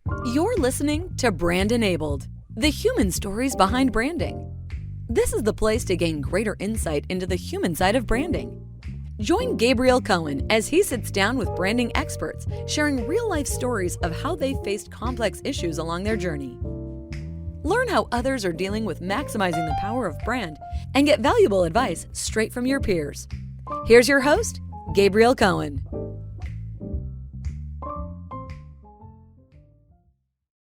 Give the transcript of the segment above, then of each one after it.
You're listening to Brand Enabled, the human stories behind branding. This is the place to gain greater insight into the human side of branding. Join Gabriel Cohen as he sits down with branding experts, sharing real-life stories of how they faced complex issues along their journey. Learn how others are dealing with maximizing the power of brand and get valuable advice straight from your peers. Here's your host, Gabriel Cohen.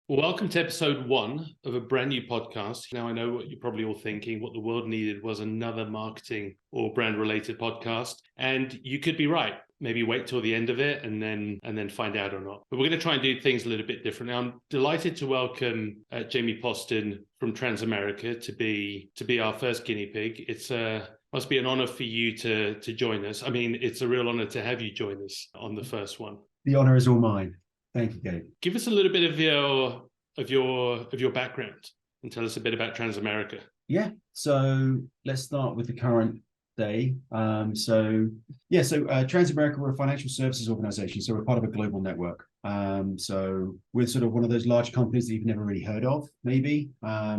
Welcome to episode 1 of a brand new podcast. Now, I know what you're probably all thinking. What the world needed was another marketing or brand related podcast. And you could be right. Maybe wait till the end of it and then find out or not. But we're going to try and do things a little bit different. Now, I'm delighted to welcome Jamie Poston from Transamerica to be our first guinea pig. It's must be an honor for you to join us. I mean, it's a real honor to have you join us on the first one. The honor is all mine. Thank you, Gabe. Give us a little bit of your background and tell us a bit about Transamerica. Yeah. So let's start with the current day. Transamerica, we're a financial services organization. So we're part of a global network. So we're sort of one of those large companies that you've never really heard of, maybe.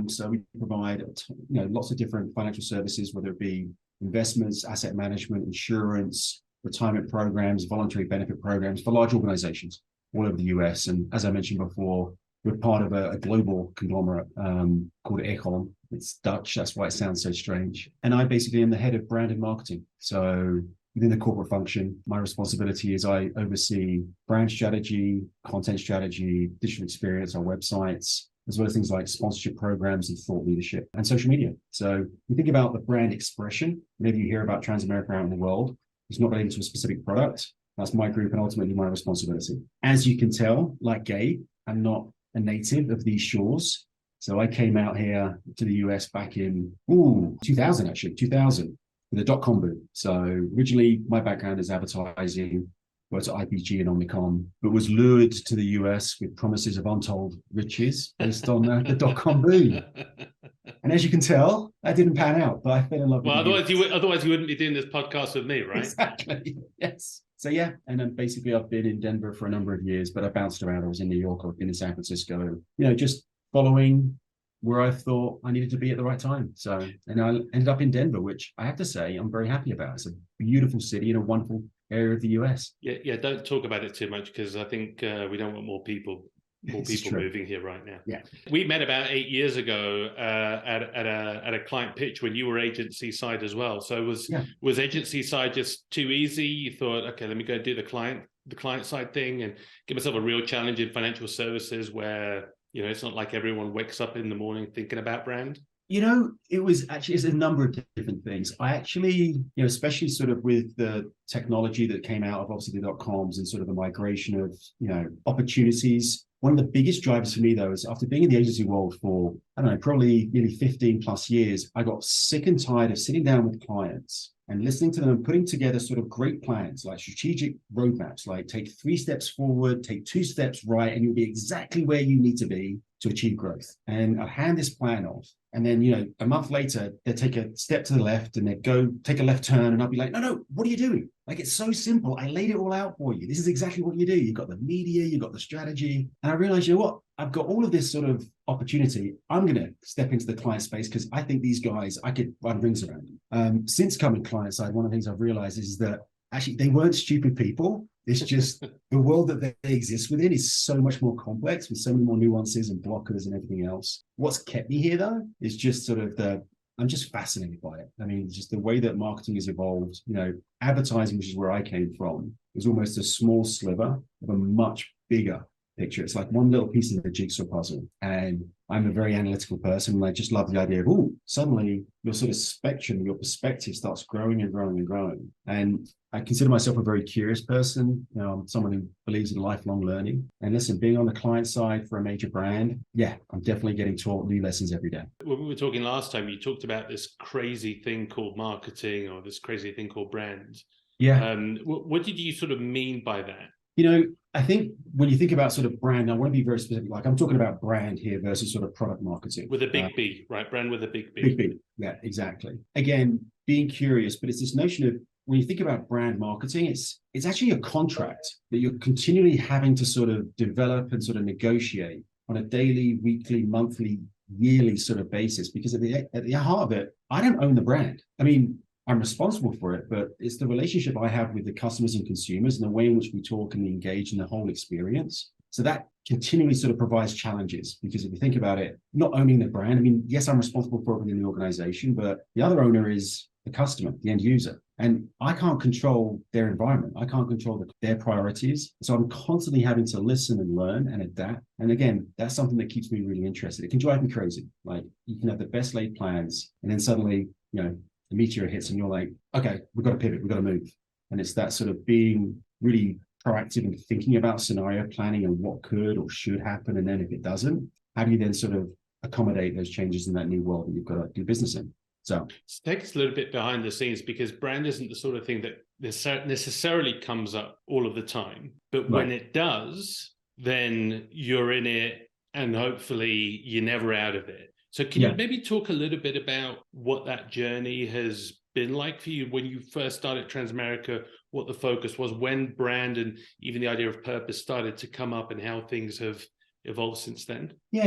So we provide, lots of different financial services, whether it be investments, asset management, insurance, retirement programs, voluntary benefit programs for large organizations all over the US. And as I mentioned before, we're part of a global conglomerate called Echelon. It's Dutch, that's why it sounds so strange. And I basically am the head of brand and marketing. So within the corporate function, my responsibility is I oversee brand strategy, content strategy, digital experience, our websites, as well as things like sponsorship programs and thought leadership and social media. So you think about the brand expression, maybe you hear about Transamerica out in the world, it's not related to a specific product. That's my group and ultimately my responsibility. As you can tell, like Gabe, I'm not a native of these shores. So I came out here to the US back in 2000, with the dot-com boom. So originally my background is advertising, worked at IPG and Omnicom, but was lured to the US with promises of untold riches based on the dot-com boom. And as you can tell, that didn't pan out, but I fell in love with it. Otherwise you wouldn't be doing this podcast with me, right? Exactly, yes. So yeah, and then basically I've been in Denver for a number of years, but I bounced around. I was in New York, I've been in San Francisco, just following where I thought I needed to be at the right time. So, and I ended up in Denver, which I have to say I'm very happy about. It's a beautiful city in a wonderful area of the US. Yeah. Don't talk about it too much because I think we don't want more people moving here right now. Yeah, we met about 8 years ago at a client pitch when you were agency side as well. So was agency side just too easy? You thought, okay, let me go do the client side thing and give myself a real challenge in financial services where it's not like everyone wakes up in the morning thinking about brand. It's a number of different things. I actually, especially sort of with the technology that came out of obviously the .coms and sort of the migration of, opportunities. One of the biggest drivers for me, though, is after being in the agency world for, probably nearly 15 plus years, I got sick and tired of sitting down with clients and listening to them and putting together sort of great plans, like strategic roadmaps, like take 3 steps forward, take 2 steps right, and you'll be exactly where you need to be to achieve growth. And I'll hand this plan off. And then, a month later, they take a step to the left and they go take a left turn. And I'll be like, no, what are you doing? Like, it's so simple. I laid it all out for you. This is exactly what you do. You've got the media, you've got the strategy. And I realized, what? I've got all of this sort of opportunity. I'm going to step into the client space because I think these guys, I could run rings around them. Since coming client side, one of the things I've realized is that actually they weren't stupid people. It's just the world that they exist within is so much more complex with so many more nuances and blockers and everything else. What's kept me here, though, is just sort of I'm just fascinated by it. I mean, just the way that marketing has evolved, advertising, which is where I came from, is almost a small sliver of a much bigger picture. It's like one little piece of the jigsaw puzzle. And I'm a very analytical person, and I just love the idea of, suddenly your sort of spectrum, your perspective starts growing and growing and growing. And I consider myself a very curious person. I'm someone who believes in lifelong learning. And listen, being on the client side for a major brand, I'm definitely getting taught new lessons every day. When we were talking last time, you talked about this crazy thing called marketing or this crazy thing called brand. Yeah. What did you sort of mean by that? I think when you think about sort of brand, I want to be very specific. Like I'm talking about brand here versus sort of product marketing. With a big B, right? Brand with a big B. Big B. Yeah, exactly. Again, being curious, but it's this notion of when you think about brand marketing, it's actually a contract that you're continually having to sort of develop and sort of negotiate on a daily, weekly, monthly, yearly sort of basis. Because at the heart of it, I don't own the brand. I mean, I'm responsible for it, but it's the relationship I have with the customers and consumers and the way in which we talk and engage in the whole experience. So that continually sort of provides challenges, because if you think about it, not owning the brand, I mean, yes, I'm responsible for it within the organization, but the other owner is the customer, the end user. And I can't control their environment. I can't control their priorities. So I'm constantly having to listen and learn and adapt. And again, that's something that keeps me really interested. It can drive me crazy. Like, you can have the best laid plans, and then suddenly, the meteor hits and you're like, okay, we've got to pivot, we've got to move. And it's that sort of being really proactive and thinking about scenario planning and what could or should happen. And then if it doesn't, how do you then sort of accommodate those changes in that new world that you've got to do business in? So take us a little bit behind the scenes, because brand isn't the sort of thing that necessarily comes up all of the time. But when it does, then you're in it, and hopefully you're never out of it. So can you maybe talk a little bit about what that journey has been like for you when you first started Transamerica, what the focus was, when brand and even the idea of purpose started to come up, and how things have evolved since then? Yeah,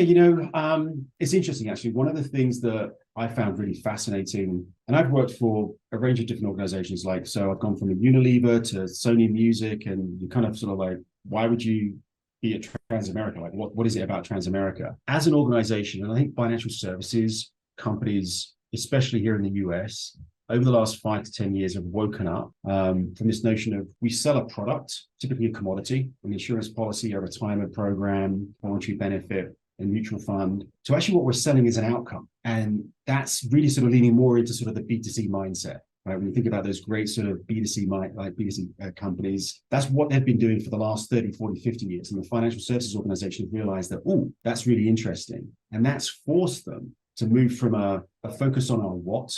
it's interesting, actually. One of the things that I found really fascinating, and I've worked for a range of different organizations, so I've gone from a Unilever to Sony Music, and you kind of sort of like, why would you be at Transamerica? Like, what is it about Transamerica as an organization? And I think financial services companies, especially here in the US, over the last 5 to 10 years, have woken up from this notion of, we sell a product, typically a commodity, an insurance policy, a retirement program, voluntary benefit, and mutual fund, to actually what we're selling is an outcome. And that's really sort of leaning more into sort of the B2C mindset. Right? When you think about those great sort of B2C companies, that's what they've been doing for the last 30, 40, 50 years. And the financial services organizations realized that, that's really interesting. And that's forced them to move from a focus on what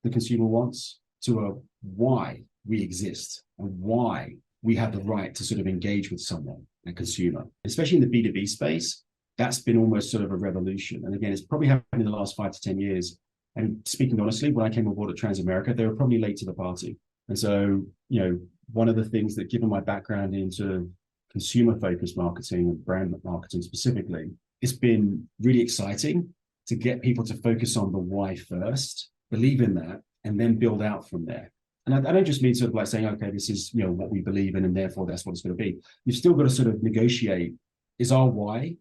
the consumer wants to a why we exist and why we have the right to sort of engage with someone, a consumer. Especially in the B2B space, that's been almost sort of a revolution. And again, it's probably happened in the last 5 to 10 years. And speaking honestly, when I came on board at Transamerica, they were probably late to the party. And so, one of the things that, given my background into consumer-focused marketing and brand marketing specifically, it's been really exciting to get people to focus on the why first, believe in that, and then build out from there. And I don't just mean sort of like saying, okay, this is what we believe in, and therefore that's what it's going to be. You've still got to sort of negotiate, is our why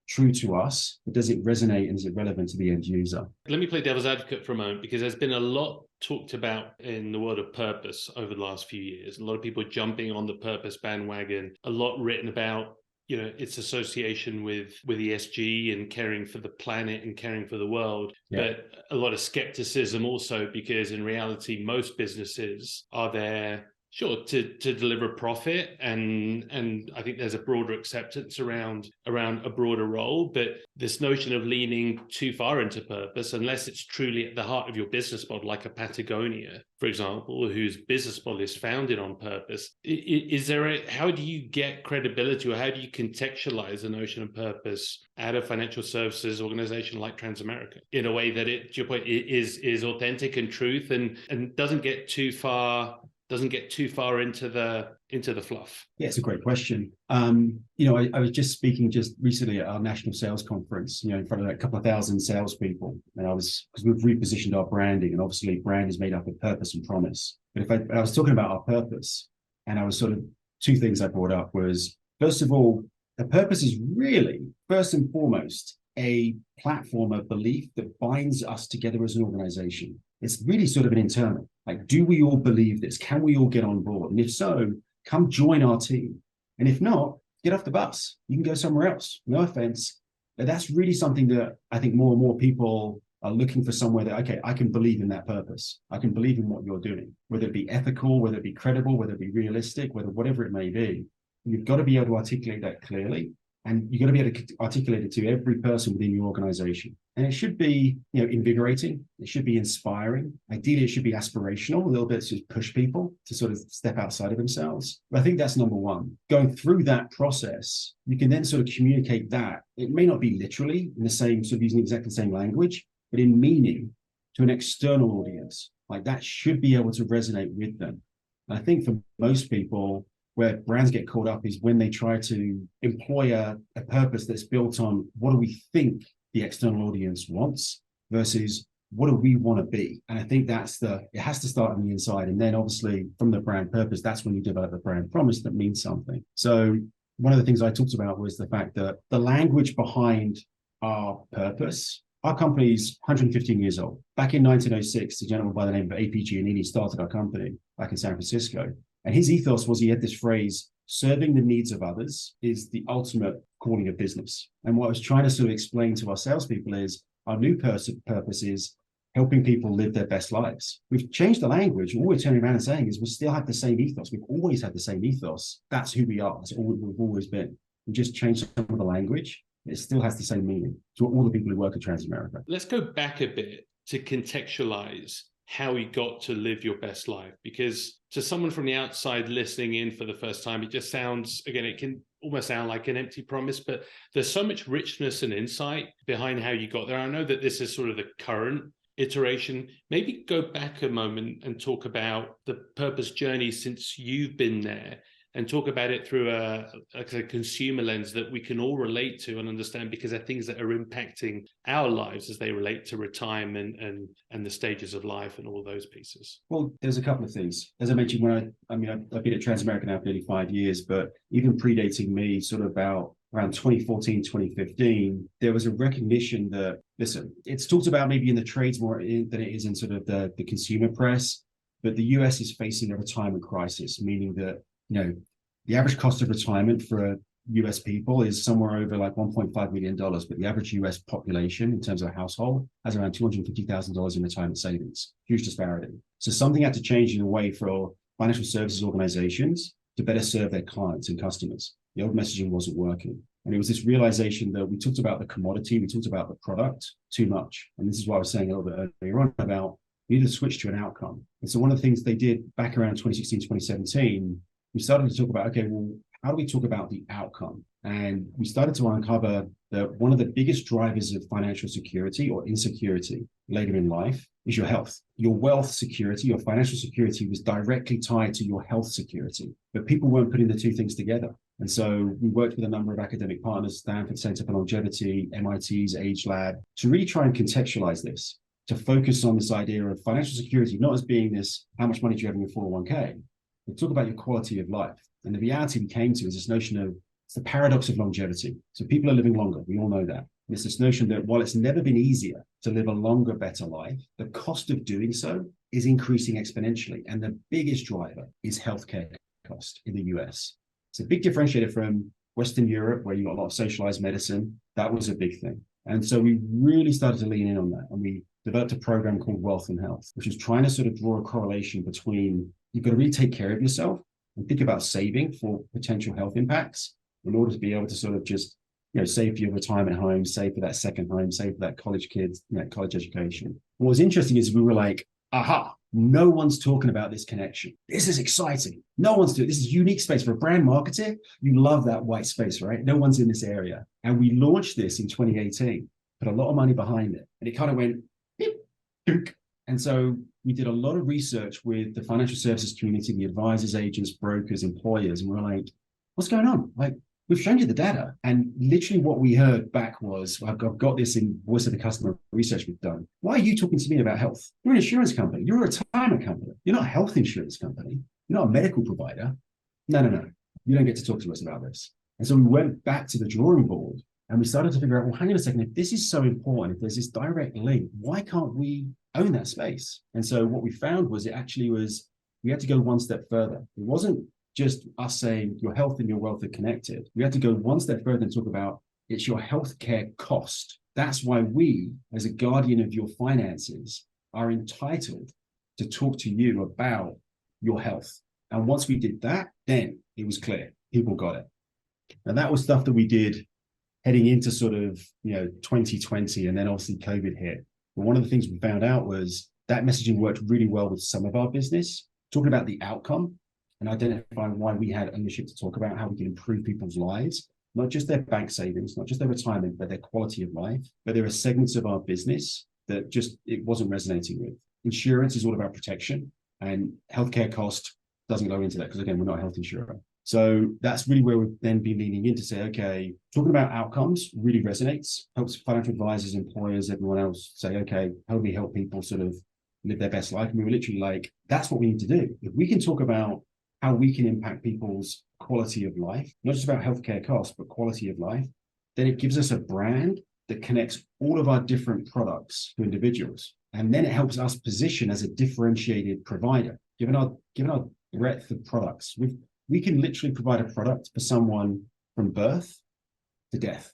true to us, but does it resonate and is it relevant to the end user? Let me play devil's advocate for a moment, because there's been a lot talked about in the world of purpose over the last few years. A lot of people jumping on the purpose bandwagon, a lot written about its association with ESG and caring for the planet and caring for the world, but a lot of skepticism also, because in reality, most businesses are there, sure, to deliver profit, and I think there's a broader acceptance around a broader role. But this notion of leaning too far into purpose, unless it's truly at the heart of your business model, like a Patagonia, for example, whose business model is founded on purpose, how do you get credibility, or how do you contextualize the notion of purpose at a financial services organization like Transamerica in a way that it, to your point, is authentic and truth and doesn't get too far into the fluff? Yeah, it's a great question. I was just speaking recently at our national sales conference, in front of a couple of thousand salespeople, and because we've repositioned our branding, and obviously brand is made up of purpose and promise. But if I was talking about our purpose, and I was sort of, two things I brought up was, first of all, the purpose is really, first and foremost, a platform of belief that binds us together as an organization. It's really sort of an internal, like, do we all believe this? Can we all get on board? And if so, come join our team. And if not, get off the bus. You can go somewhere else. No offense. But that's really something that I think more and more people are looking for, somewhere that, okay, I can believe in that purpose. I can believe in what you're doing, whether it be ethical, whether it be credible, whether it be realistic, whatever it may be. You've got to be able to articulate that clearly. And you're going to be able to articulate it to every person within your organization. And it should be, invigorating. It should be inspiring. Ideally, it should be aspirational, a little bit to push people to sort of step outside of themselves. But I think that's number one. Going through that process, you can then sort of communicate that. It may not be literally in the same, sort of using exactly the same language, but in meaning to an external audience. Like, that should be able to resonate with them. And I think for most people, where brands get caught up is when they try to employ a purpose that's built on what do we think the external audience wants versus what do we want to be? And I think it has to start on the inside. And then obviously from the brand purpose, that's when you develop a brand promise that means something. So one of the things I talked about was the fact that the language behind our purpose, our company's 115 years old. Back in 1906, a gentleman by the name of A.P. Giannini started our company back in San Francisco. And his ethos was he had this phrase, serving the needs of others is the ultimate calling of business. And what I was trying to sort of explain to our salespeople is our new purpose is helping people live their best lives. We've changed the language. All we're turning around and saying is we still have the same ethos. We've always had the same ethos. That's who we are. That's all we've always been. We just changed some of the language. It still has the same meaning to all the people who work at Transamerica. Let's go back a bit to contextualize how you got to live your best life. Because to someone from the outside listening in for the first time, it just sounds, again, it can almost sound like an empty promise, but there's so much richness and insight behind how you got there. I know that this is sort of the current iteration. Maybe go back a moment and talk about the purpose journey since you've been there, and talk about it through a consumer lens that we can all relate to and understand, because they're things that are impacting our lives as they relate to retirement and the stages of life and all those pieces. Well, there's a couple of things. As I mentioned, I've been at Transamerica now for nearly 5 years, but even predating me, sort of about around 2014, 2015, there was a recognition that, listen, it's talked about maybe in the trades more than it is in sort of the consumer press, but the US is facing a retirement crisis, meaning that, the average cost of retirement for US people is somewhere over like $1.5 million, but the average US population in terms of a household has around $250,000 in retirement savings. Huge disparity. So something had to change in a way for financial services organizations to better serve their clients and customers. The old messaging wasn't working. And it was this realization that we talked about the commodity, we talked about the product too much. And this is what I was saying a little bit earlier on about we need to switch to an outcome. And so one of the things they did back around 2016, 2017, we started to talk about, okay, well, how do we talk about the outcome? And we started to uncover that one of the biggest drivers of financial security or insecurity later in life is your health. Your wealth security, your financial security was directly tied to your health security, but people weren't putting the two things together. And so we worked with a number of academic partners, Stanford Center for Longevity, MIT's Age Lab, to really try and contextualize this, to focus on this idea of financial security, not as being this, how much money do you have in your 401k? We talk about your quality of life. And the reality we came to is this notion of, it's the paradox of longevity. So people are living longer. We all know that. And it's this notion that while it's never been easier to live a longer, better life, the cost of doing so is increasing exponentially. And the biggest driver is healthcare cost in the US. It's a big differentiator from Western Europe, where you've got a lot of socialized medicine. That was a big thing. And so we really started to lean in on that. And we developed a program called Wealth and Health, which is trying to sort of draw a correlation between you've got to really take care of yourself and think about saving for potential health impacts in order to be able to sort of just, save for your retirement home, save for that second home, save for that college kids, college education. What was interesting is we were like, aha, no one's talking about this connection. This is exciting. No one's doing this. Is unique space for a brand marketer. You love that white space, right? No one's in this area. And we launched this in 2018, put a lot of money behind it. And it kind of went, beep, dunk. And so we did a lot of research with the financial services community, the advisors, agents, brokers, employers, and we're like, what's going on? Like, we've shown you the data. And literally what we heard back was, I've got this in voice of the customer research we've done. Why are you talking to me about health? You're an insurance company. You're a retirement company. You're not a health insurance company. You're not a medical provider. No. You don't get to talk to us about this. And so we went back to the drawing board and we started to figure out, well, hang on a second, if this is so important, if there's this direct link, why can't we own that space? And so what we found was we had to go one step further. It wasn't just us saying your health and your wealth are connected. We had to go one step further and talk about it's your healthcare cost. That's why we, as a guardian of your finances, are entitled to talk to you about your health. And once we did that, then it was clear. People got it. And that was stuff that we did heading into sort of, 2020, and then obviously COVID hit. But one of the things we found out was that messaging worked really well with some of our business, talking about the outcome and identifying why we had ownership to talk about how we can improve people's lives, not just their bank savings, not just their retirement, but their quality of life. But there are segments of our business that just, it wasn't resonating with. Insurance is all about protection, and healthcare cost doesn't go into that because, again, we're not a health insurer. So that's really where we've then been leaning in to say, okay, talking about outcomes really resonates, helps financial advisors, employers, everyone else say, okay, help me help people sort of live their best life. And we were literally like, that's what we need to do. If we can talk about how we can impact people's quality of life, not just about healthcare costs, but quality of life, then it gives us a brand that connects all of our different products to individuals. And then it helps us position as a differentiated provider. Given our breadth of products, we can literally provide a product for someone from birth to death.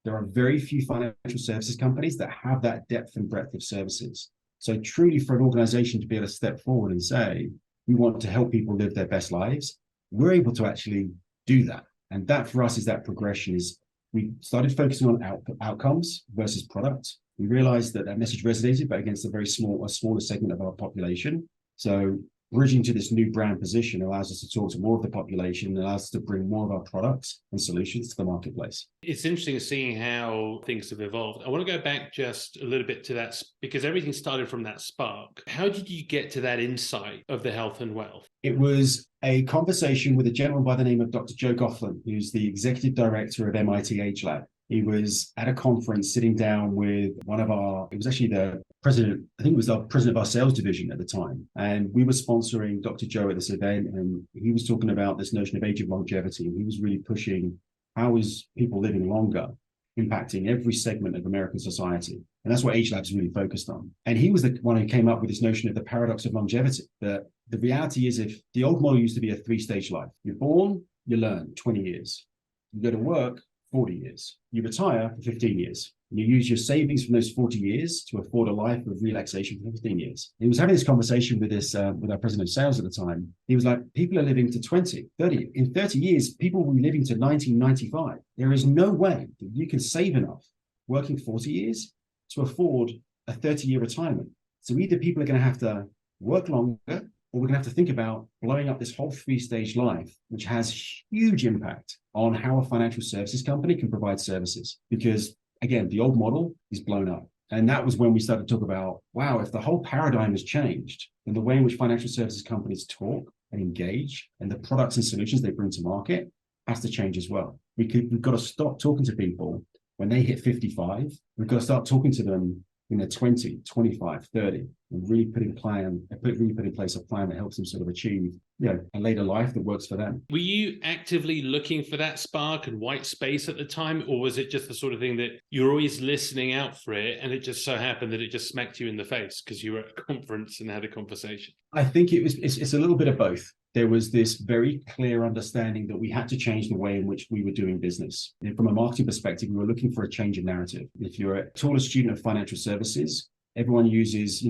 There are very few financial services companies that have that depth and breadth of services. So truly, for an organization to be able to step forward and say, we want to help people live their best lives, we're able to actually do that. And that for us is that progression. Is we started focusing on outcomes versus product. We realized that message resonated, but against a smaller segment of our population. So bridging to this new brand position allows us to talk to more of the population and allows us to bring more of our products and solutions to the marketplace. It's interesting seeing how things have evolved. I want to go back just a little bit to that, because everything started from that spark. How did you get to that insight of the health and wealth? It was a conversation with a gentleman by the name of Dr. Joe Gofflin, who's the executive director of MIT Age Lab. He was at a conference sitting down with it was actually the president, I think it was the president of our sales division at the time. And we were sponsoring Dr. Joe at this event. And he was talking about this notion of age of longevity. And he was really pushing how is people living longer impacting every segment of American society. And that's what Age Lab's really focused on. And he was the one who came up with this notion of the paradox of longevity, that the reality is, if the old model used to be a 3-stage life, you're born, you learn 20 years, you go to work, 40 years. You retire for 15 years. And you use your savings from those 40 years to afford a life of relaxation for 15 years. He was having this conversation with with our president of sales at the time. He was like, people are living to 20, 30. In 30 years, people will be living to 1995. There is no way that you can save enough working 40 years to afford a 30-year retirement. So either people are going to have to work longer, or we're going to have to think about blowing up this whole 3-stage life, which has huge impact on how a financial services company can provide services. Because again, the old model is blown up. And that was when we started to talk about, wow, if the whole paradigm has changed, then the way in which financial services companies talk and engage and the products and solutions they bring to market has to change as well. We've got to stop talking to people when they hit 55. We've got to start talking to them in their 20, 25, 30, and really put in place a plan that helps them sort of achieve, a later life that works for them. Were you actively looking for that spark and white space at the time, or was it just the sort of thing that you're always listening out for it, and it just so happened that it just smacked you in the face because you were at a conference and had a conversation? I think it's a little bit of both. There was this very clear understanding that we had to change the way in which we were doing business. And from a marketing perspective, we were looking for a change in narrative. If you're a taller student of financial services, everyone uses,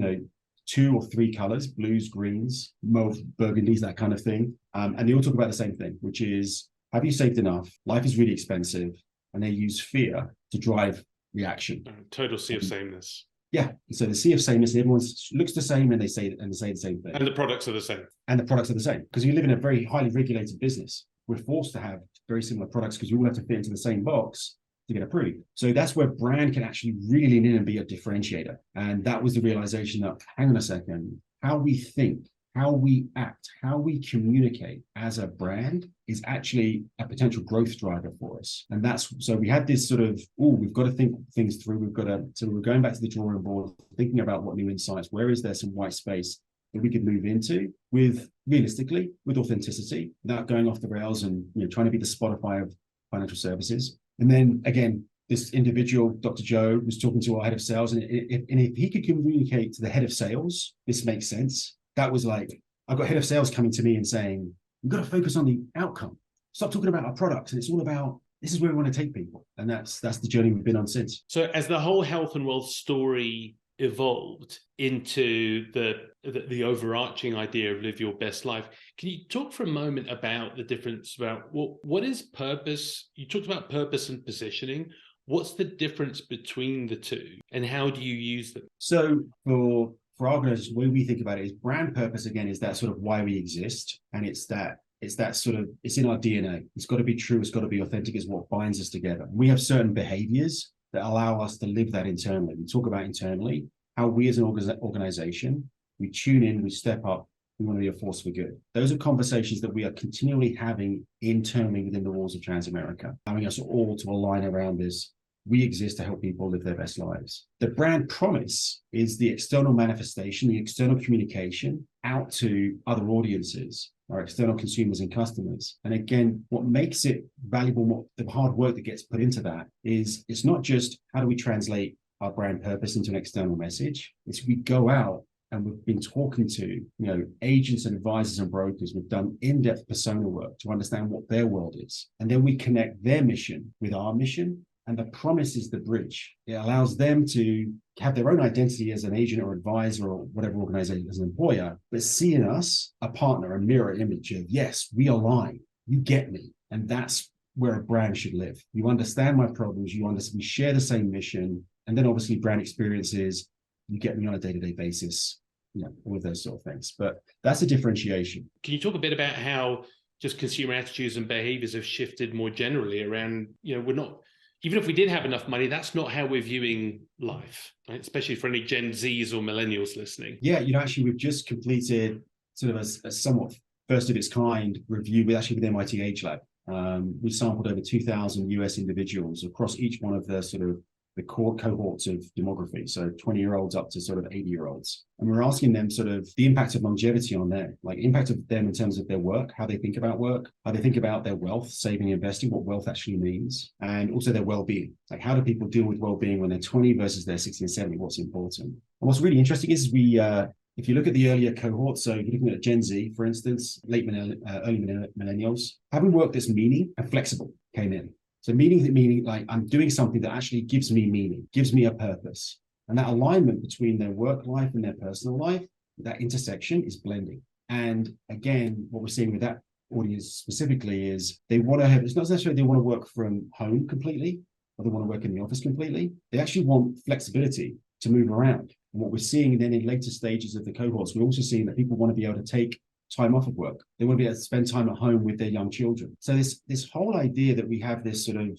2 or 3 colors: blues, greens, mauve, burgundies, that kind of thing. And they all talk about the same thing, which is, have you saved enough? Life is really expensive. And they use fear to drive reaction. Total sea of sameness. Yeah. So the sea of sameness, everyone looks the same and they say the same thing. And the products are the same. And the products are the same. Because you live in a very highly regulated business. We're forced to have very similar products because we all have to fit into the same box to get approved. So that's where brand can actually really lean in and be a differentiator. And that was the realization that, hang on a second, how we think, how we act, how we communicate as a brand is actually a potential growth driver for us. And so we had this sort of, we've got to think things through. So we're going back to the drawing board, thinking about what new insights, where is there some white space that we could move into with authenticity, without going off the rails and trying to be the Spotify of financial services. And then again, this individual, Dr. Joe, was talking to our head of sales, and if he could communicate to the head of sales, this makes sense. That was like, I've got head of sales coming to me and saying, we've got to focus on the outcome. Stop talking about our products. And it's all about, this is where we want to take people. And that's the journey we've been on since. So as the whole health and wealth story evolved into the overarching idea of live your best life, can you talk for a moment about the difference about what is purpose? You talked about purpose and positioning. What's the difference between the two, and how do you use them? So for our organization, the way we think about it is brand purpose, again, is that sort of why we exist. And it's that sort of, it's in our DNA. It's got to be true. It's got to be authentic. Is what binds us together. We have certain behaviors that allow us to live that internally. We talk about internally how we as an organization, we tune in, we step up We want to be a force for good. Those are conversations that we are continually having internally within the walls of Transamerica, allowing us all to align around this. We exist to help people live their best lives. The brand promise is the external manifestation, the external communication out to other audiences, our external consumers and customers. And again, what makes it valuable, what the hard work that gets put into that is it's not just how do we translate our brand purpose into an external message. It's we go out and we've been talking to, agents and advisors and brokers. We've done in-depth persona work to understand what their world is. And then we connect their mission with our mission. And the promise is the bridge. It allows them to have their own identity as an agent or advisor or whatever organization as an employer, but see in us a partner, a mirror image of, yes, we align, you get me. And that's where a brand should live. You understand my problems, we share the same mission. And then obviously brand experiences, you get me on a day-to-day basis, all of those sort of things. But that's a differentiation. Can you talk a bit about how just consumer attitudes and behaviors have shifted more generally around, we're not, even if we did have enough money, that's not how we're viewing life, right? Especially for any Gen Zs or millennials listening. Yeah, actually, we've just completed sort of a somewhat first of its kind review with MIT Age Lab. We sampled over 2,000 US individuals across each one of the sort of the core cohorts of demography, so 20-year-olds up to sort of 80-year-olds. And we're asking them sort of the impact of longevity on them, like impact of them in terms of their work, how they think about work, how they think about their wealth, saving, investing, what wealth actually means, and also their well-being. Like how do people deal with well-being when they're 20 versus they're 60 and 70, what's important? And what's really interesting is if you look at the earlier cohorts, so if you're looking at Gen Z, for instance, early millennials, having work that's meaning and flexible came in. So meaning like I'm doing something that actually gives me meaning, gives me a purpose. And that alignment between their work life and their personal life, that intersection is blending. And again, what we're seeing with that audience specifically is they want to have, it's not necessarily they want to work from home completely, or they want to work in the office completely. They actually want flexibility to move around. And what we're seeing then in later stages of the cohorts, we're also seeing that people want to be able to take time off of work. They want to be able to spend time at home with their young children. So this whole idea that we have this sort of,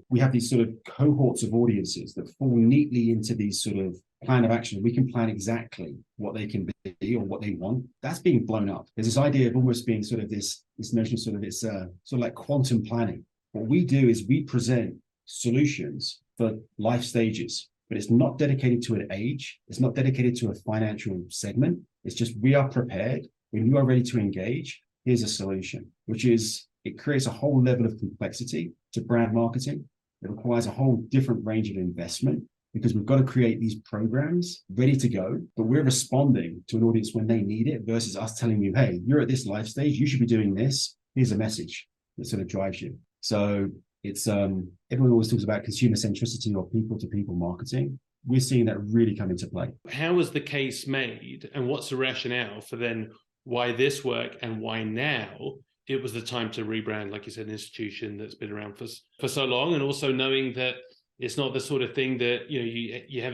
we have these sort of cohorts of audiences that fall neatly into these sort of plan of action. We can plan exactly what they can be or what they want. That's being blown up. There's this idea of almost being sort of this notion of sort of it's sort of like quantum planning. What we do is we present solutions for life stages, but it's not dedicated to an age. It's not dedicated to a financial segment. It's just we are prepared. When you are ready to engage, here's a solution, which is it creates a whole level of complexity to brand marketing. It requires a whole different range of investment because we've got to create these programs ready to go, but we're responding to an audience when they need it versus us telling you, hey, you're at this life stage, you should be doing this. Here's a message that sort of drives you. So it's everyone always talks about consumer centricity or people to people marketing. We're seeing that really come into play. How was the case made and what's the rationale for then why this work and why now it was the time to rebrand, like you said, an institution that's been around for so long, and also knowing that it's not the sort of thing that you have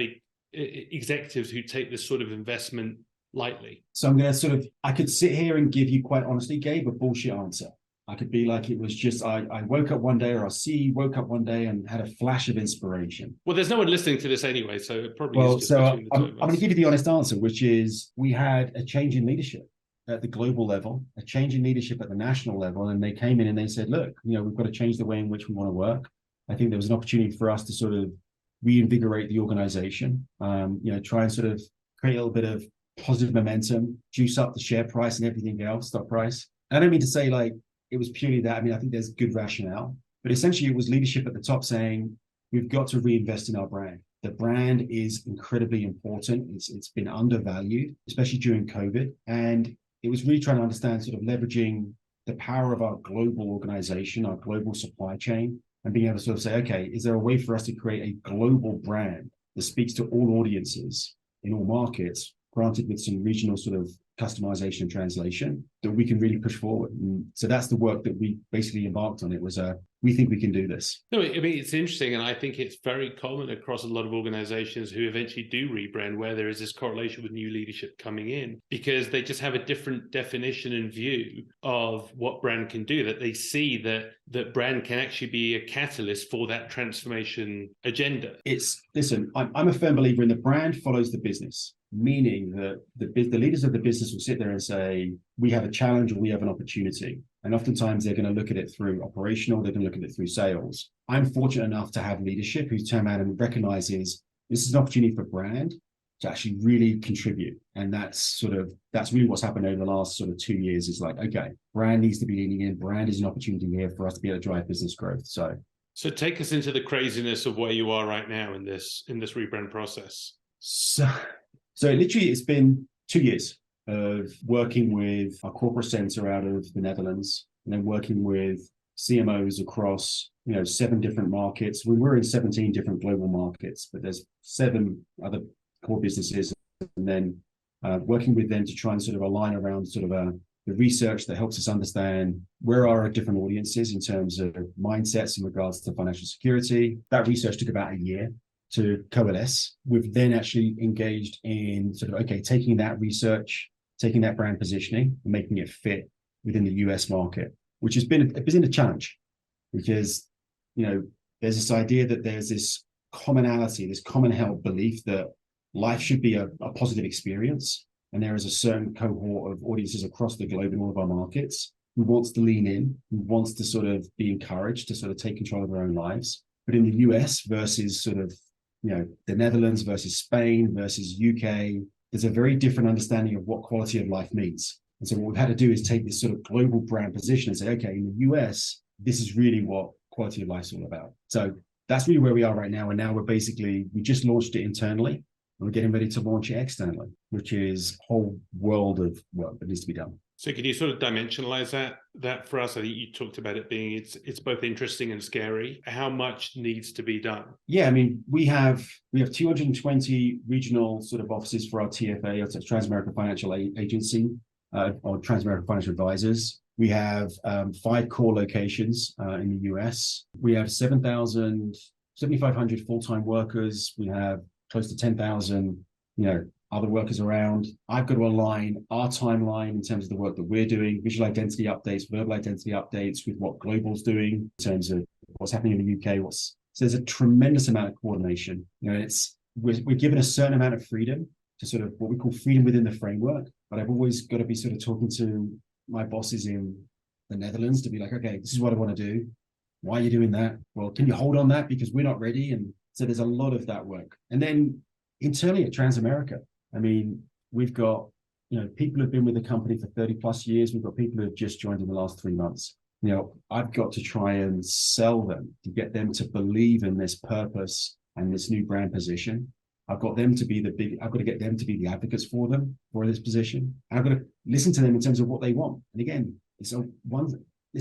executives who take this sort of investment lightly. So I'm going to I could sit here and give you quite honestly, Gabe, a bullshit answer. I could be like, it was just, I woke up one day, or woke up one day and had a flash of inspiration. Well, there's no one listening to this anyway, so it probably is just between the two of us. I'm going to give you the honest answer, which is we had a change in leadership at the global level, a change in leadership at the national level. And they came in and they said, look, we've got to change the way in which we want to work. I think there was an opportunity for us to sort of reinvigorate the organization, try and sort of create a little bit of positive momentum, juice up the share price and everything else, stock price. And I don't mean to say like it was purely that. I mean, I think there's good rationale, but essentially it was leadership at the top saying, we've got to reinvest in our brand. The brand is incredibly important. It's been undervalued, especially during COVID. And it was really trying to understand sort of leveraging the power of our global organization, our global supply chain, and being able to sort of say, okay, is there a way for us to create a global brand that speaks to all audiences in all markets, granted with some regional sort of customization and translation that we can really push forward? And so that's the work that we basically embarked on. It was we think we can do this. No, I mean, it's interesting. And I think it's very common across a lot of organizations who eventually do rebrand, where there is this correlation with new leadership coming in, because they just have a different definition and view of what brand can do, that they see that brand can actually be a catalyst for that transformation agenda. Listen, I'm a firm believer in the brand follows the business. meaning that the leaders of the business will sit there and say, we have a challenge or we have an opportunity. And oftentimes they're going to look at it through operational, they're going to look at it through sales. I'm fortunate enough to have leadership who turn around and recognizes this is an opportunity for brand to actually really contribute. And that's really what's happened over the last sort of 2 years is like, okay, brand needs to be leaning in. Brand is an opportunity here for us to be able to drive business growth. So take us into the craziness of where you are right now in this rebrand process. So literally it's been 2 years of working with our corporate center out of the Netherlands and then working with CMOs across 7 different markets. We were in 17 different global markets, but there's 7 other core businesses, and then working with them to try and sort of align around the research that helps us understand where are our different audiences in terms of mindsets in regards to financial security. That research took about a year to coalesce. We've then actually engaged in taking that research, taking that brand positioning and making it fit within the US market, which has been a challenge because, there's this idea that there's this commonality, this common held belief that life should be a positive experience. And there is a certain cohort of audiences across the globe in all of our markets who wants to lean in, who wants to sort of be encouraged to sort of take control of their own lives. But in the US versus the Netherlands versus Spain versus UK, there's a very different understanding of what quality of life means. And so what we've had to do is take this sort of global brand position and say, okay, in the US, this is really what quality of life is all about. So that's really where we are right now. And now we just launched it internally. And we're getting ready to launch it externally, which is a whole world of work that needs to be done. So can you sort of dimensionalize that for us? I think you talked about it being it's both interesting and scary. How much needs to be done? Yeah, I mean, we have 220 regional sort of offices for our TFA, or Transamerica Financial Agency, or Transamerica Financial Advisors. We have 5 core locations in the US. We have 7,500 full-time workers. We have close to 10,000, other workers around. I've got to align our timeline in terms of the work that we're doing, visual identity updates, verbal identity updates with what Global's doing in terms of what's happening in the UK. So there's a tremendous amount of coordination. We're given a certain amount of freedom to sort of what we call freedom within the framework. But I've always got to be sort of talking to my bosses in the Netherlands to be like, okay, this is what I want to do. Why are you doing that? Well, can you hold on that because we're not ready? And so there's a lot of that work. And then internally at Transamerica, I mean, we've got, people who've been with the company for 30 plus years. We've got people who have just joined in the last 3 months. I've got to try and sell them to get them to believe in this purpose and this new brand position. I've got to get them to be the advocates for them for this position. And I've got to listen to them in terms of what they want. And again, this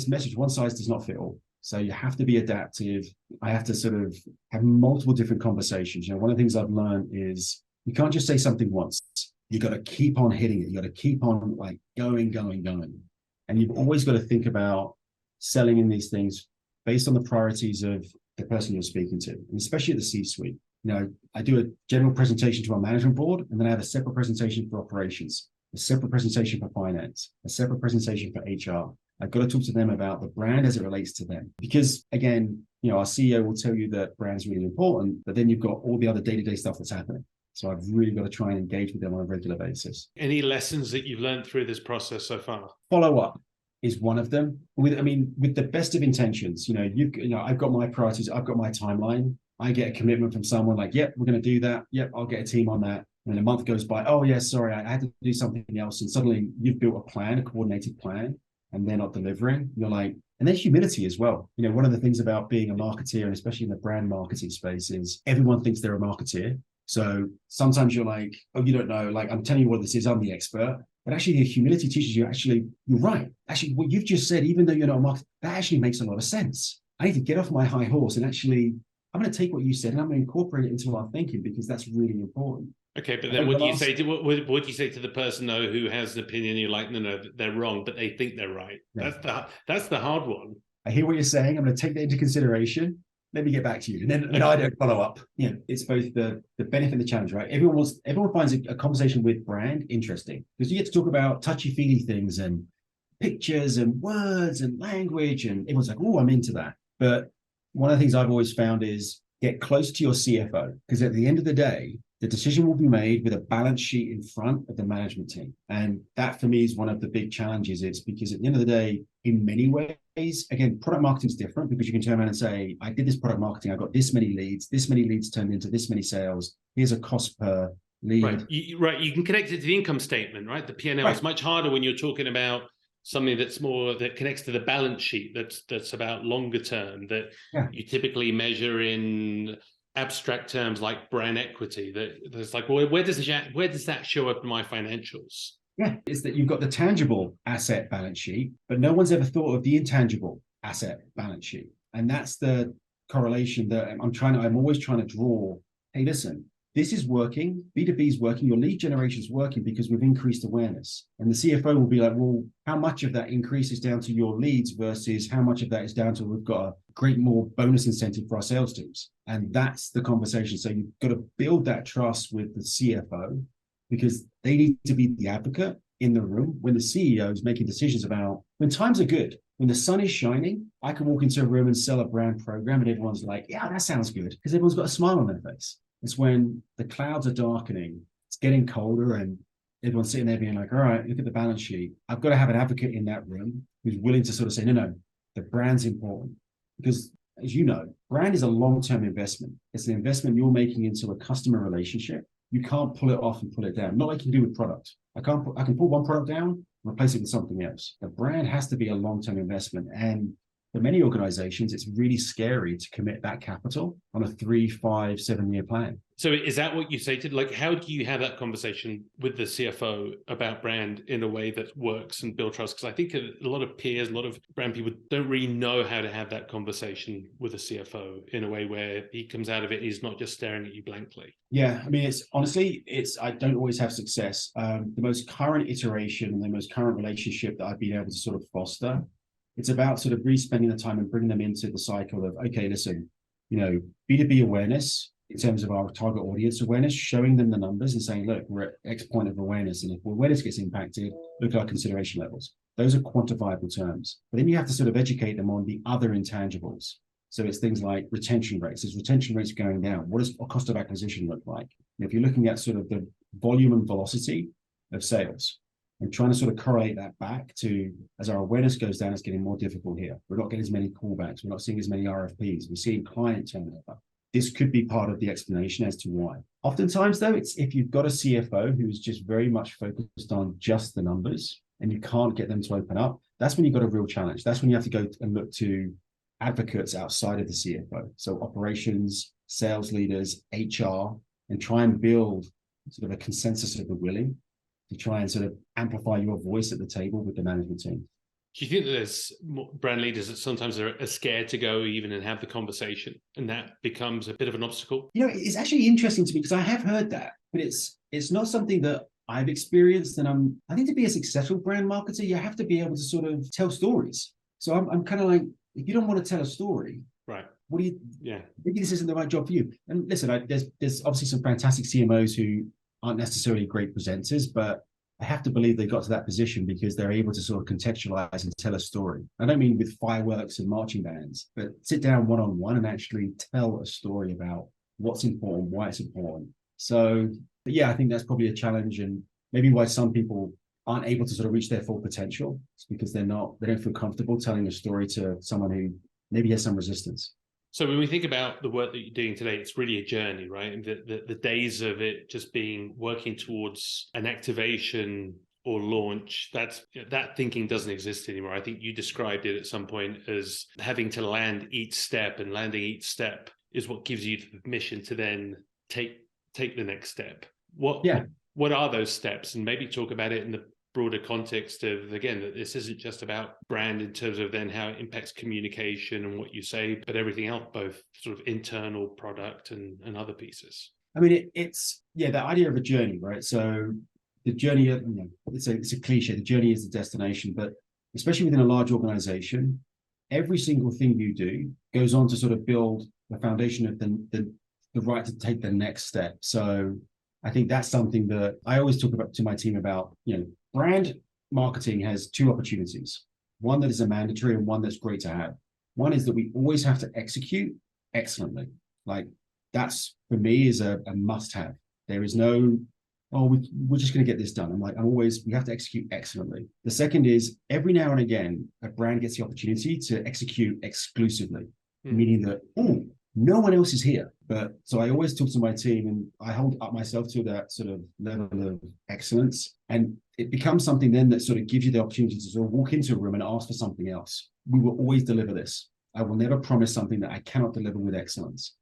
message, one size does not fit all. So you have to be adaptive. I have to sort of have multiple different conversations. One of the things I've learned is you can't just say something once. You got to keep on hitting it. You got to keep on going. And you've always got to think about selling in these things based on the priorities of the person you're speaking to, and especially at the C-suite. I do a general presentation to our management board, and then I have a separate presentation for operations, a separate presentation for finance, a separate presentation for HR. I've got to talk to them about the brand as it relates to them. Because again, our CEO will tell you that brand's really important, but then you've got all the other day-to-day stuff that's happening. So I've really got to try and engage with them on a regular basis. Any lessons that you've learned through this process so far? Follow-up is one of them. With the best of intentions. I've got my priorities, I've got my timeline. I get a commitment from someone like, yep, we're going to do that. Yep, I'll get a team on that. And then a month goes by. Oh, yeah, sorry, I had to do something else. And suddenly you've built a plan, a coordinated plan, and they're not delivering. You're like, and there's humility as well. One of the things about being a marketeer, and especially in the brand marketing space, is everyone thinks they're a marketeer. So sometimes you're like, oh, you don't know, I'm telling you what this is, I'm the expert. But actually the humility teaches you, you're right. Actually, what you've just said, even though you're not a marketer, that actually makes a lot of sense. I need to get off my high horse and actually, I'm going to take what you said and I'm going to incorporate it into our thinking because that's really important. Okay, but then what do you say to the person though who has an opinion? You're like, no, they're wrong, but they think they're right. Yeah. That's the hard one. I hear what you're saying. I'm going to take that into consideration. Let me get back to you. And then I don't follow up. It's both the benefit and the challenge, right? Everyone finds a conversation with brand interesting because you get to talk about touchy-feely things and pictures and words and language, and everyone's like, oh, I'm into that. But one of the things I've always found is get close to your CFO because at the end of the day, The decision will be made with a balance sheet in front of the management team. And that for me is one of the big challenges. It's because at the end of the day, in many ways, again, product marketing is different because you can turn around and say, I did this product marketing, I got this many leads turned into this many sales. Here's a cost per lead. Right. You can connect it to the income statement, right? The P&L is much harder when you're talking about something that's more that connects to the balance sheet. That's about longer term that you typically measure in abstract terms like brand equity. That's like, well, where does that show up in my financials? Yeah, it's that you've got the tangible asset balance sheet, but no one's ever thought of the intangible asset balance sheet. And that's the correlation that I'm always trying to draw. Hey, listen, this is working. B2B is working. Your lead generation is working because we've increased awareness. And the CFO will be like, well, how much of that increase is down to your leads versus how much of that is down to we've got a great more bonus incentive for our sales teams? And that's the conversation. So you've got to build that trust with the CFO because they need to be the advocate in the room when the CEO is making decisions about when times are good. When the sun is shining, I can walk into a room and sell a brand program and everyone's like, yeah, that sounds good because everyone's got a smile on their face. It's when the clouds are darkening, it's getting colder and everyone's sitting there being like, all right, look at the balance sheet. I've got to have an advocate in that room who's willing to sort of say, no, the brand's important. Because as you know, brand is a long-term investment. It's an investment you're making into a customer relationship. You can't pull it off and pull it down. Not like you can do with product. I can pull one product down and replace it with something else. The brand has to be a long-term investment. And for many organizations, it's really scary to commit that capital on a 3, 5, 7-year plan. So is that what you say to, like, how do you have that conversation with the CFO about brand in a way that works and build trust? Because I think a lot of peers, a lot of brand people don't really know how to have that conversation with a CFO in a way where he comes out of it, he's not just staring at you blankly. Yeah, I mean, I don't always have success. The most current iteration and the most current relationship that I've been able to sort of foster, it's about sort of really spending the time and bringing them into the cycle of, okay, listen, B2B awareness, in terms of our target audience awareness, showing them the numbers and saying, look, we're at X point of awareness. And if awareness gets impacted, look at our consideration levels. Those are quantifiable terms. But then you have to sort of educate them on the other intangibles. So it's things like retention rates. Is retention rates going down? What does our cost of acquisition look like? And if you're looking at sort of the volume and velocity of sales and trying to sort of correlate that back to, as our awareness goes down, it's getting more difficult here. We're not getting as many callbacks. We're not seeing as many RFPs. We're seeing client turnover. This could be part of the explanation as to why. Oftentimes, though, it's if you've got a CFO who's just very much focused on just the numbers and you can't get them to open up, that's when you've got a real challenge. That's when you have to go and look to advocates outside of the CFO. So operations, sales leaders, HR, and try and build sort of a consensus of the willing to try and sort of amplify your voice at the table with the management team. Do you think that there's brand leaders that sometimes are scared to go even and have the conversation, and that becomes a bit of an obstacle? It's actually interesting to me because I have heard that, but it's not something that I've experienced. And I think to be a successful brand marketer, you have to be able to sort of tell stories. So I'm kind of like, if you don't want to tell a story, right? What do you? Yeah, maybe this isn't the right job for you. And listen, there's obviously some fantastic CMOs who aren't necessarily great presenters, but I have to believe they got to that position because they're able to sort of contextualize and tell a story. I don't mean with fireworks and marching bands, but sit down one-on-one and actually tell a story about what's important, why it's important. So, but yeah, I think that's probably a challenge, and maybe why some people aren't able to sort of reach their full potential. It's because they don't feel comfortable telling a story to someone who maybe has some resistance. So when we think about the work that you're doing today, it's really a journey, right? And the days of it just being working towards an activation or launch, that thinking doesn't exist anymore. I think you described it at some point as having to land each step, and landing each step is what gives you the permission to then take the next step. What are those steps? And maybe talk about it in the broader context of, again, that this isn't just about brand in terms of then how it impacts communication and what you say, but everything else, both sort of internal product and other pieces. I mean, it's the idea of a journey, right? So the journey, it's a cliche, the journey is the destination, but especially within a large organization, every single thing you do goes on to sort of build the foundation of the right to take the next step. So I think that's something that I always talk about to my team about, brand marketing has two opportunities, one that is a mandatory and one that's great to have. One is that we always have to execute excellently. Like that's, for me, is a must have. There is no, oh, we're just going to get this done. We have to execute excellently. The second is every now and again, a brand gets the opportunity to execute exclusively, meaning that, oh, no one else is here. But so I always talk to my team and I hold up myself to that sort of level of excellence. And it becomes something then that sort of gives you the opportunity to sort of walk into a room and ask for something else. We will always deliver this. I will never promise something that I cannot deliver with excellence.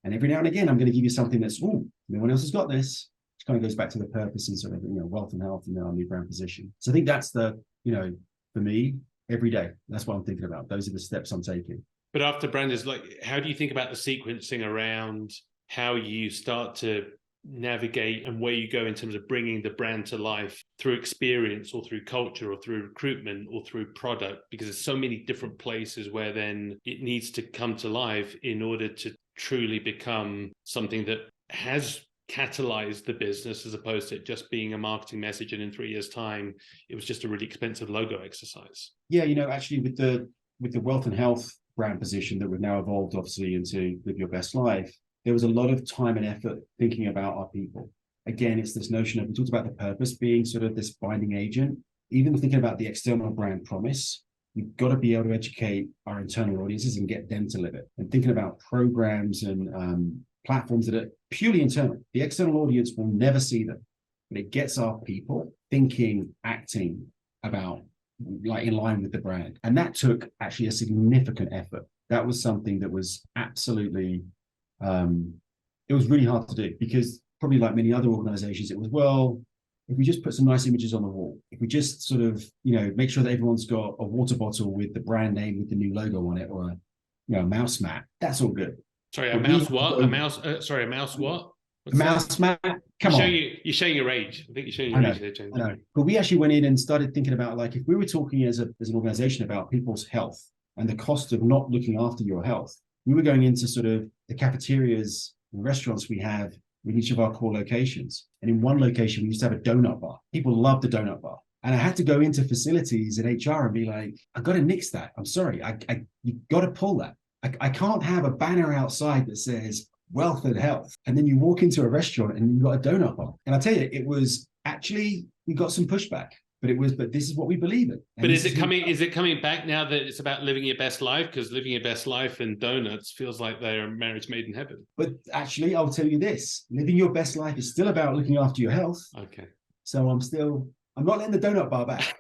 And every now and again, I'm going to give you something that's, oh, no one else has got this. Which kind of goes back to the purpose and sort of, wealth and health and our new brand position. So I think that's the, for me, every day, that's what I'm thinking about. Those are the steps I'm taking. But after brand is like, how do you think about the sequencing around how you start to navigate and where you go in terms of bringing the brand to life through experience or through culture or through recruitment or through product? Because there's so many different places where then it needs to come to life in order to truly become something that has catalyzed the business, as opposed to it just being a marketing message and in 3 years' time it was just a really expensive logo exercise. Yeah, actually with the wealth and health brand position that we've now evolved obviously into Live Your Best Life, there was a lot of time and effort thinking about our people. Again, it's this notion of, we talked about the purpose being sort of this binding agent. Even thinking about the external brand promise, we've got to be able to educate our internal audiences and get them to live it. And thinking about programs and platforms that are purely internal. The external audience will never see them, but it gets our people thinking, acting about, like, in line with the brand. And that took actually a significant effort. That was something that was absolutely, it was really hard to do, because probably like many other organizations, it was, well, if we just put some nice images on the wall, if we just sort of, make sure that everyone's got a water bottle with the brand name with the new logo on it, or a mouse mat, that's all good. Sorry, a mouse what? A mouse what? A mouse mat? Come on. You're showing your age. I think you're showing your age there, James. I know. But we actually went in and started thinking about, like, if we were talking as an organization about people's health and the cost of not looking after your health, we were going into sort of the cafeterias and restaurants we have with each of our core locations. And in one location, we used to have a donut bar. People loved the donut bar. And I had to go into facilities and HR and be like, I got to nix that. I'm sorry. You got to pull that. I can't have a banner outside that says wealth and health, and then you walk into a restaurant and you've got a donut bar. And I tell you, it was actually, we got some pushback, but this is what we believe in. And but is it coming back now that it's about living your best life? Because living your best life and donuts feels like they're a marriage made in heaven. But actually, I'll tell you this, living your best life is still about looking after your health. Okay. So I'm not letting the donut bar back.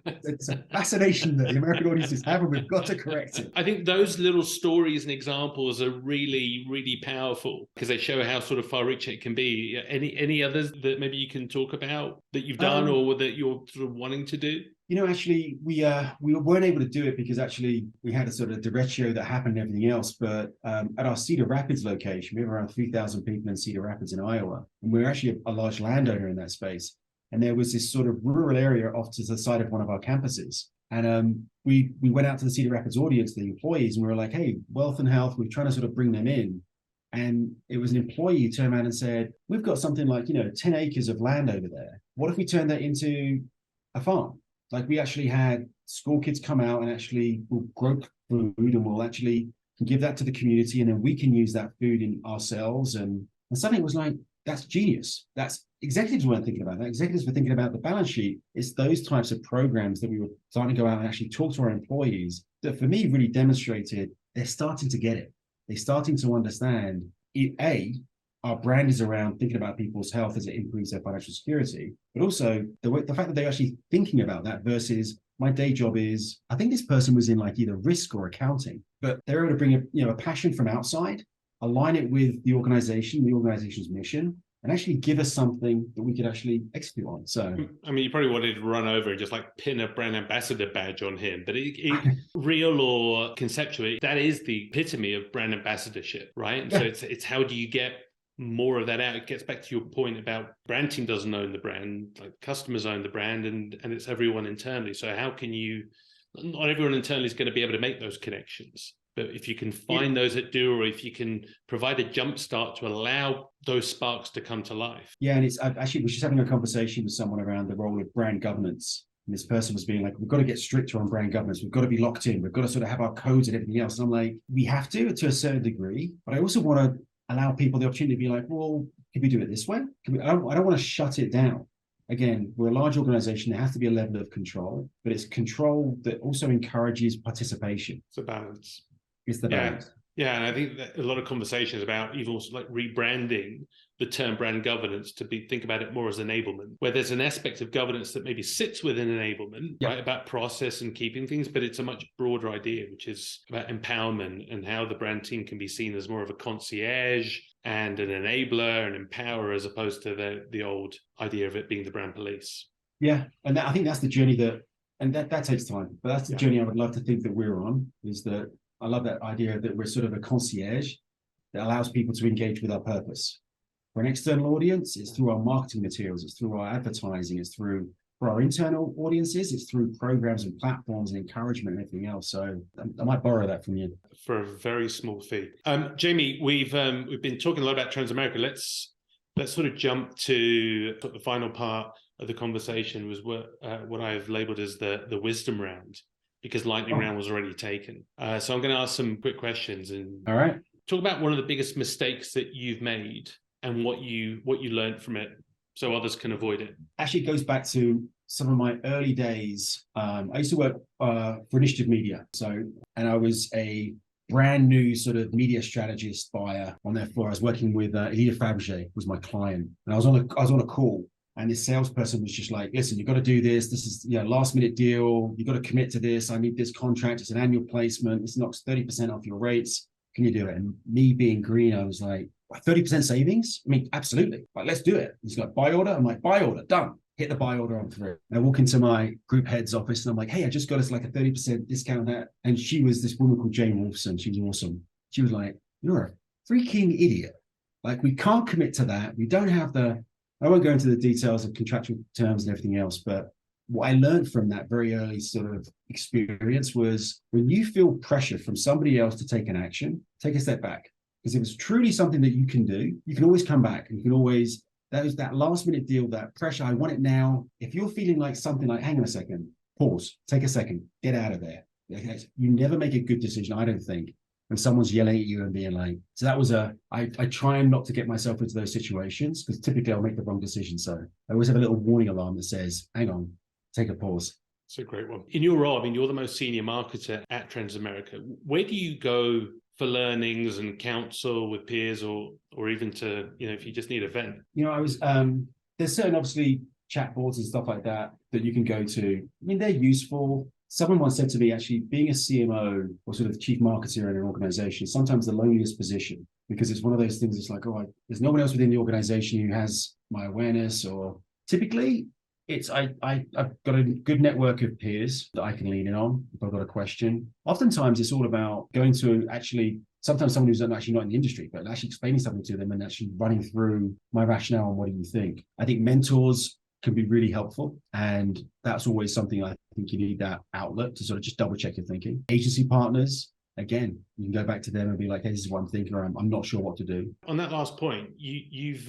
It's a fascination that the American audiences have, and we've got to correct it. I think those little stories and examples are really, really powerful, because they show how sort of far reaching it can be. Any others that maybe you can talk about that you've done or that you're sort of wanting to do? Actually, we weren't able to do it because actually we had a sort of derecho that happened and everything else. But at our Cedar Rapids location, we have around 3,000 people in Cedar Rapids in Iowa, and we're actually a large landowner in that space. And there was this sort of rural area off to the side of one of our campuses. And we went out to the Cedar Rapids audience, the employees, and we were like, hey, wealth and health, we're trying to sort of bring them in. And it was an employee who turned around and said, we've got something like, 10 acres of land over there. What if we turn that into a farm? Like, we actually had school kids come out and actually will grow food, and we'll actually give that to the community, and then we can use that food in ourselves. And something was like, that's genius. That's executives weren't thinking about that. Executives were thinking about the balance sheet. It's those types of programs that we were starting to go out and actually talk to our employees that, for me, really demonstrated they're starting to get it. They're starting to understand, our brand is around thinking about people's health as it improves their financial security, but also the fact that they're actually thinking about that versus, my day job is, I think this person was in like either risk or accounting, but they're able to bring a passion from outside, align it with the organization's mission, and actually give us something that we could actually execute on. So, I mean, you probably wanted to run over and just like pin a brand ambassador badge on him, but real or conceptually, that is the epitome of brand ambassadorship, right? Yeah. So it's how do you get more of that out? It gets back to your point about brand team doesn't own the brand, like customers own the brand, and it's everyone internally. So how can not everyone internally is going to be able to make those connections. But if you can find those that do, or if you can provide a jump start to allow those sparks to come to life. Yeah, and I was just having a conversation with someone around the role of brand governance. And this person was being like, we've got to get stricter on brand governance. We've got to be locked in. We've got to sort of have our codes and everything else. And I'm like, we have to a certain degree, but I also want to allow people the opportunity to be like, well, can we do it this way? I don't want to shut it down. Again, we're a large organization. There has to be a level of control, but it's control that also encourages participation. It's a balance. It's the balance. Yeah, and I think that a lot of conversations about even also like rebranding the term brand governance to think about it more as enablement, where there's an aspect of governance that maybe sits within enablement, right, about process and keeping things, but it's a much broader idea, which is about empowerment and how the brand team can be seen as more of a concierge and an enabler and empower, as opposed to the old idea of it being the brand police. Yeah, and I think that's the journey that takes time, but that's the journey I would love to think that we're on, is that I love that idea that we're sort of a concierge that allows people to engage with our purpose. For an external audience, it's through our marketing materials, it's through our advertising, it's through, for our internal audiences, it's through programs and platforms and encouragement and everything else. So I might borrow that from you. For a very small fee. Jamie, we've been talking a lot about Transamerica. Let's sort of jump to the final part of the conversation, was what I've labeled as the wisdom round, because lightning round was already taken. So I'm going to ask some quick questions and all right, talk about one of the biggest mistakes that you've made and what you learned from it, so others can avoid it. Actually, it goes back to some of my early days. I used to work for Initiative Media, and I was a brand new sort of media strategist buyer on their floor. I was working with Elida Fabergé, was my client, and I was on a call. And this salesperson was just like, listen, you've got to do this. This is last minute deal. You've got to commit to this. I need this contract. It's an annual placement. This knocks 30% off your rates. Can you do it? And me being green, I was like, 30% savings? I mean, absolutely. Like, let's do it. He's like, buy order. I'm like, buy order, done. Hit the buy order on through. And I walk into my group head's office and I'm like, hey, I just got us like a 30% discount on that. And she was this woman called Jane Wolfson. She was awesome. She was like, you're a freaking idiot. Like, we can't commit to that. We don't have I won't go into the details of contractual terms and everything else, but what I learned from that very early sort of experience was, when you feel pressure from somebody else to take an action, take a step back. Because if it's truly something that you can do, you can always come back, and you can always, that last minute deal, that pressure, I want it now. If you're feeling like something like, hang on a second, pause, take a second, get out of there. You never make a good decision, I don't think, when someone's yelling at you and being like, so that was I try not to get myself into those situations, because typically I'll make the wrong decision. So I always have a little warning alarm that says, hang on, take a pause. It's a great one. In your role, I mean, you're the most senior marketer at Transamerica. Where do you go for learnings and counsel with peers, or even to, if you just need a vent? I was, there's certain, obviously, chat boards and stuff like that you can go to. I mean, they're useful. Someone once said to me, actually, being a CMO or sort of chief marketer in an organization is sometimes the loneliest position, because it's one of those things. It's like, there's no one else within the organization who has my awareness, or typically I've got a good network of peers that I can lean in on if I've got a question. Oftentimes it's all about going to sometimes someone who's actually not in the industry, but actually explaining something to them and actually running through my rationale and what do you think. I think mentors can be really helpful, and that's always something I think you need, that outlet to sort of just double check your thinking. Agency partners, again, you can go back to them and be like, hey, this is what I'm thinking, or I'm not sure what to do. On that last point, you've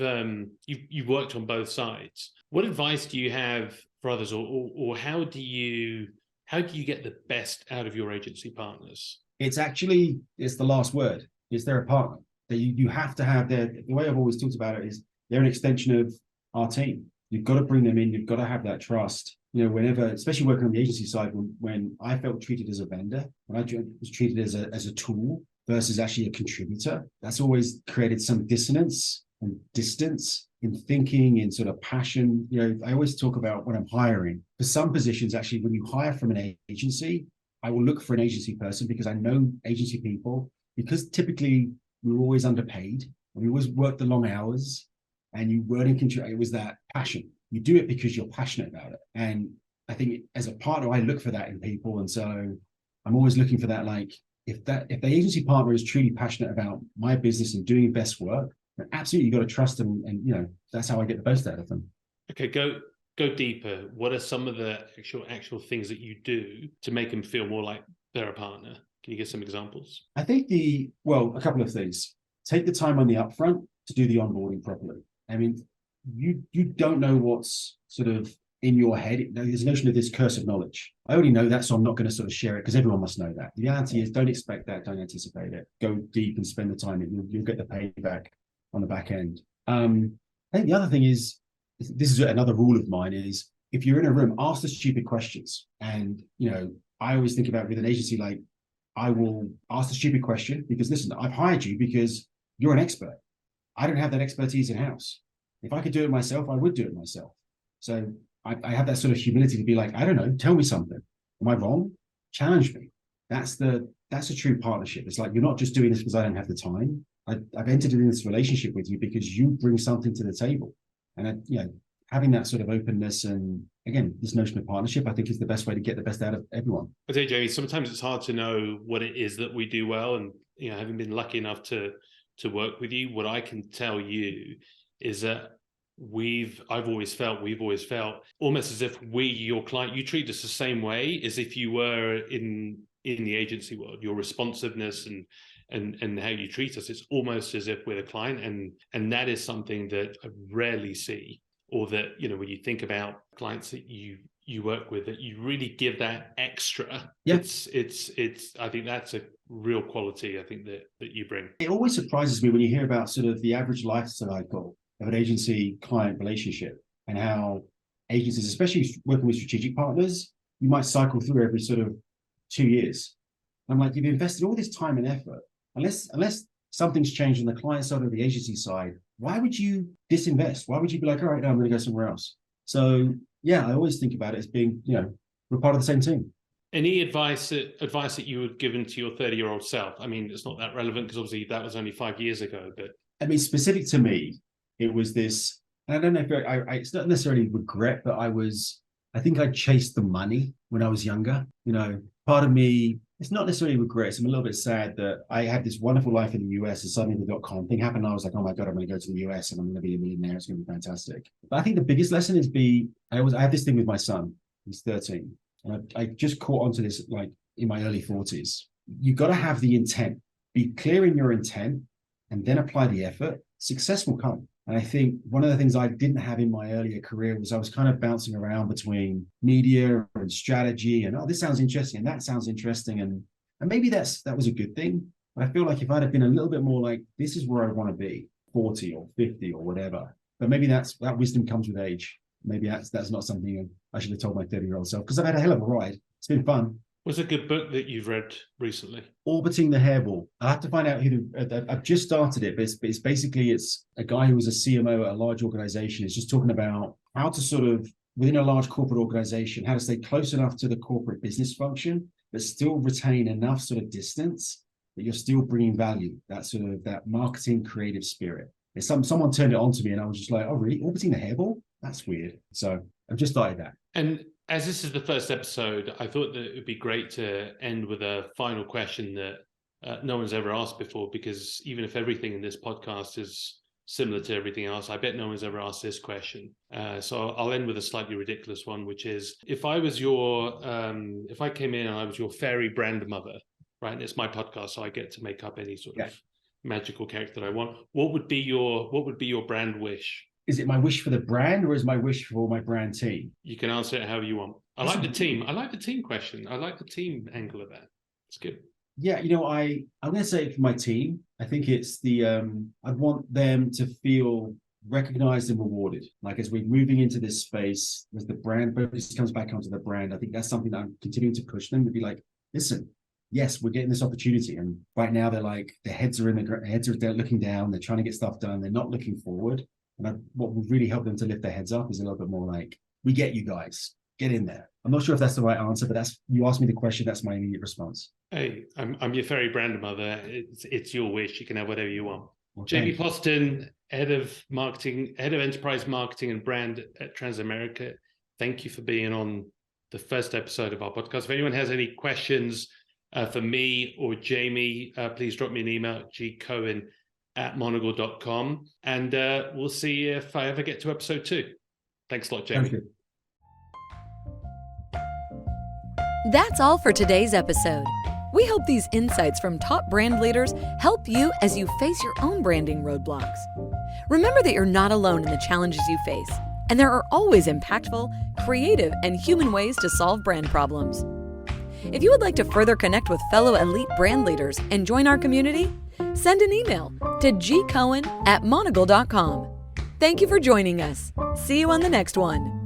worked on both sides. What advice do you have for others, or how do you get the best out of your agency partners? It's the last word. Is they're a partner. That you have to have the way I've always talked about it is they're an extension of our team. You've got to bring them in. You've got to have that trust. Whenever, especially working on the agency side, when I felt treated as a vendor, when I was treated as a tool versus actually a contributor, that's always created some dissonance and distance in thinking, in sort of passion. I always talk about when I'm hiring, for some positions, actually, when you hire from an agency, I will look for an agency person, because I know agency people, because typically we were always underpaid and we always worked the long hours, and you weren't in control. It was that passion. You do it because you're passionate about it. And I think as a partner, I look for that in people. And so I'm always looking for that. Like, if the agency partner is truly passionate about my business and doing best work, then absolutely you got to trust them. And that's how I get the most out of them. Okay, go deeper. What are some of the actual things that you do to make them feel more like they're a partner? Can you give some examples? I think a couple of things. Take the time on the upfront to do the onboarding properly. I mean, you don't know what's sort of in your head, there's a notion of this curse of knowledge. I already know that, so I'm not going to sort of share it because everyone must know that. The reality is, don't expect that, don't anticipate it. Go deep and spend the time. You'll get the payback on the back end. I think the other thing is, this is another rule of mine, is if you're in a room, ask the stupid questions. And, I always think about with an agency, like, I will ask the stupid question because, listen, I've hired you because you're an expert. I don't have that expertise in-house. If I could do it myself, I would do it myself. So I have that sort of humility to be like, I don't know, tell me something. Am I wrong? Challenge me. That's a true partnership. It's like, you're not just doing this because I don't have the time. I've entered into this relationship with you because you bring something to the table. And, having that sort of openness and, again, this notion of partnership, I think is the best way to get the best out of everyone. I tell you, Jamie, sometimes it's hard to know what it is that we do well. And, having been lucky enough to work with you, what I can tell you is that we've always felt almost as if we, your client, you treat us the same way as if you were in the agency world. Your responsiveness and how you treat us, it's almost as if we're the client, and that is something that I rarely see, or that, when you think about clients that you work with, that you really give that extra. Yeah. It's I think that's a real quality, I think, that you bring. It always surprises me when you hear about sort of the average life cycle of an agency client relationship, and how agencies, especially working with strategic partners, you might cycle through every sort of 2 years. I'm like, you've invested all this time and effort, unless something's changed on the client side or the agency side, why would you disinvest? Why would you be like, all right, no, I'm going to go somewhere else? So yeah, I always think about it as being, we're part of the same team. Any advice that you would given to your 30-year-old self? I mean, it's not that relevant because obviously that was only 5 years ago, but I mean, specific to me, it was this, and I don't know if it's not necessarily regret, but I think I chased the money when I was younger. Part of me, it's not necessarily regrets. I'm a little bit sad that I had this wonderful life in the US, and suddenly the .com thing happened. And I was like, oh my God, I'm going to go to the US and I'm going to be a millionaire. It's going to be fantastic. But I think the biggest lesson is I have this thing with my son. He's 13. And I just caught onto this like in my early 40s. You got to have the intent, be clear in your intent, and then apply the effort. Success will come. And I think one of the things I didn't have in my earlier career was I was kind of bouncing around between media and strategy and, oh, this sounds interesting and that sounds interesting. And maybe that was a good thing. But I feel like if I'd have been a little bit more like, this is where I want to be, 40 or 50 or whatever. But maybe that wisdom comes with age. Maybe that's not something I should have told my 30-year-old self, because I've had a hell of a ride. It's been fun. What's a good book that you've read recently? Orbiting the Hairball. I have to find out I've just started it, but it's basically a guy who was a CMO at a large organization. It's just talking about how to sort of, within a large corporate organization, how to stay close enough to the corporate business function, but still retain enough sort of distance that you're still bringing value, that marketing creative spirit. Someone turned it on to me and I was just like, oh, really? Orbiting the Hairball? That's weird. So I've just started that. And as this is the first episode, I thought that it would be great to end with a final question that no one's ever asked before, because even if everything in this podcast is similar to everything else, I bet no one's ever asked this question. So I'll end with a slightly ridiculous one, which is, if I came in and I was your fairy brand mother, right? And it's my podcast, so I get to make up any sort of magical character that I want. What would be your brand wish? Is it my wish for the brand, or is my wish for my brand team? You can answer it however you want. I like the team question. I like the team angle of that. It's good. Yeah, I'm going to say it for my team. I think it's I want them to feel recognized and rewarded. Like, as we're moving into this space, as the brand focus comes back onto the brand, I think that's something that I'm continuing to push them to be like, listen, yes, we're getting this opportunity. And right now they're like, their heads are looking down. They're trying to get stuff done. They're not looking forward. And what would really help them to lift their heads up is a little bit more like, we get you guys, get in there. I'm not sure if that's the right answer, but you asked me the question, that's my immediate response. Hey, I'm your fairy brand mother. It's your wish. You can have whatever you want. Okay. Jamie Poston, head of enterprise marketing and brand at Transamerica. Thank you for being on the first episode of our podcast. If anyone has any questions for me or Jamie, please drop me an email at gcohen@monocle.com, and we'll see if I ever get to episode 2. Thanks a lot, Jamie. That's all for today's episode. We hope these insights from top brand leaders help you as you face your own branding roadblocks. Remember that you're not alone in the challenges you face. And there are always impactful, creative, and human ways to solve brand problems. If you would like to further connect with fellow elite brand leaders and join our community, send an email to gcohen@monocle.com. Thank you for joining us. See you on the next one.